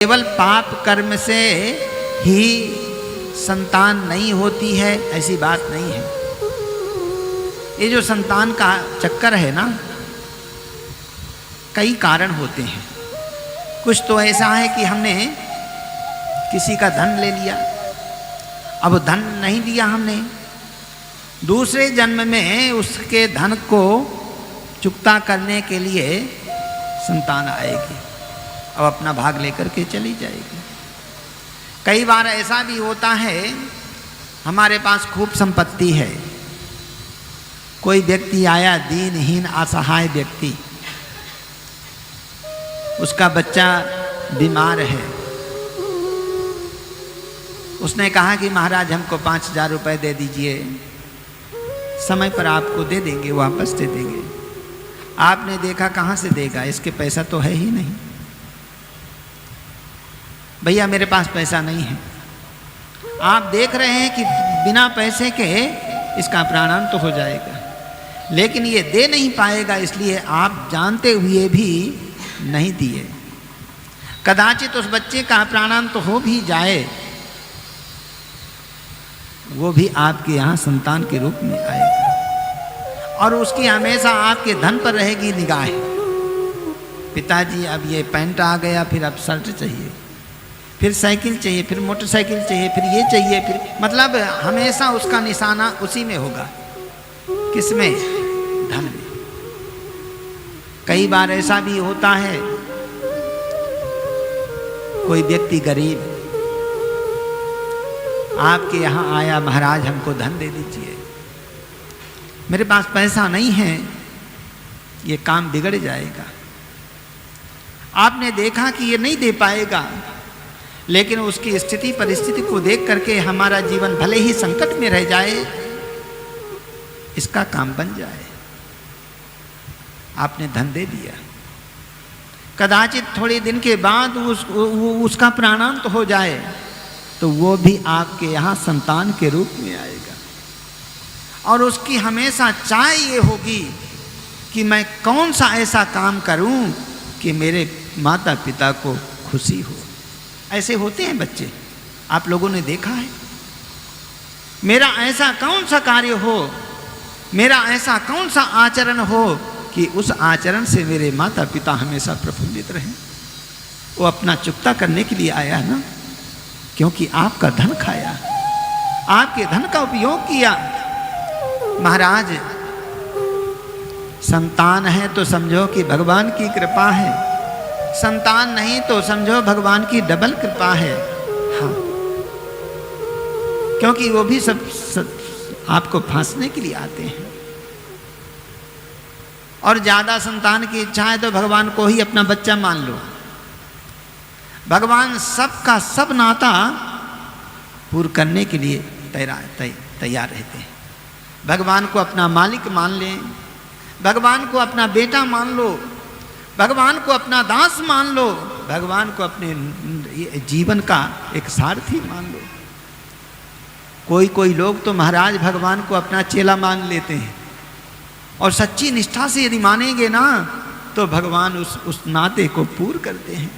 केवल पाप कर्म से ही संतान नहीं होती है, ऐसी बात नहीं है। ये जो संतान का चक्कर है ना, कई कारण होते हैं। कुछ तो ऐसा है कि हमने किसी का धन ले लिया, अब धन नहीं दिया हमने, दूसरे जन्म में उसके धन को चुकता करने के लिए संतान आएगी, अब अपना भाग लेकर के चली जाएगी। कई बार ऐसा भी होता है, हमारे पास खूब संपत्ति है, कोई व्यक्ति आया दीनहीन असहाय व्यक्ति, उसका बच्चा बीमार है, उसने कहा कि महाराज हमको 5,000 रुपये दे दीजिए, समय पर आपको दे देंगे, वापस दे देंगे। आपने देखा कहाँ से देगा, इसके पैसा तो है ही नहीं। भैया मेरे पास पैसा नहीं है। आप देख रहे हैं कि बिना पैसे के इसका प्राणांत तो हो जाएगा, लेकिन ये दे नहीं पाएगा, इसलिए आप जानते हुए भी नहीं दिए। कदाचित उस बच्चे का प्राणांत तो हो भी जाए, वो भी आपके यहाँ संतान के रूप में आएगा और उसकी हमेशा आपके धन पर रहेगी निगाह। पिताजी अब ये पैंट आ गया, फिर अब शर्ट चाहिए, फिर साइकिल चाहिए, फिर मोटरसाइकिल चाहिए, फिर ये चाहिए, फिर मतलब हमेशा उसका निशाना उसी में होगा। किसमें? धन में। कई बार ऐसा भी होता है, कोई व्यक्ति गरीब आपके यहाँ आया, महाराज हमको धन दे दीजिए, मेरे पास पैसा नहीं है, ये काम बिगड़ जाएगा। आपने देखा कि ये नहीं दे पाएगा, लेकिन उसकी स्थिति परिस्थिति को देख करके हमारा जीवन भले ही संकट में रह जाए, इसका काम बन जाए। आपने धन दे दिया, कदाचित थोड़े दिन के बाद उसका प्राणांत हो जाए, तो वो भी आपके यहाँ संतान के रूप में आएगा और उसकी हमेशा चाह ये होगी कि मैं कौन सा ऐसा काम करूं कि मेरे माता पिता को खुशी हो। ऐसे होते हैं बच्चे, आप लोगों ने देखा है। मेरा ऐसा कौन सा कार्य हो, मेरा ऐसा कौन सा आचरण हो कि उस आचरण से मेरे माता पिता हमेशा प्रफुल्लित रहें। वो अपना चुकता करने के लिए आया ना, क्योंकि आपका धन खाया, आपके धन का उपयोग किया। महाराज संतान है तो समझो कि भगवान की कृपा है, संतान नहीं तो समझो भगवान की डबल कृपा है। हाँ, क्योंकि वो भी सब आपको फांसने के लिए आते हैं। और ज्यादा संतान की इच्छा है तो भगवान को ही अपना बच्चा मान लो। भगवान सबका सब नाता पूर्ण करने के लिए तैयार रहते हैं। भगवान को अपना मालिक मान लें, भगवान को अपना बेटा मान लो, भगवान को अपना दास मान लो, भगवान को अपने जीवन का एक सारथी मान लो। कोई लोग तो महाराज भगवान को अपना चेला मान लेते हैं, और सच्ची निष्ठा से यदि मानेंगे ना तो भगवान उस नाते को पूर्ण करते हैं।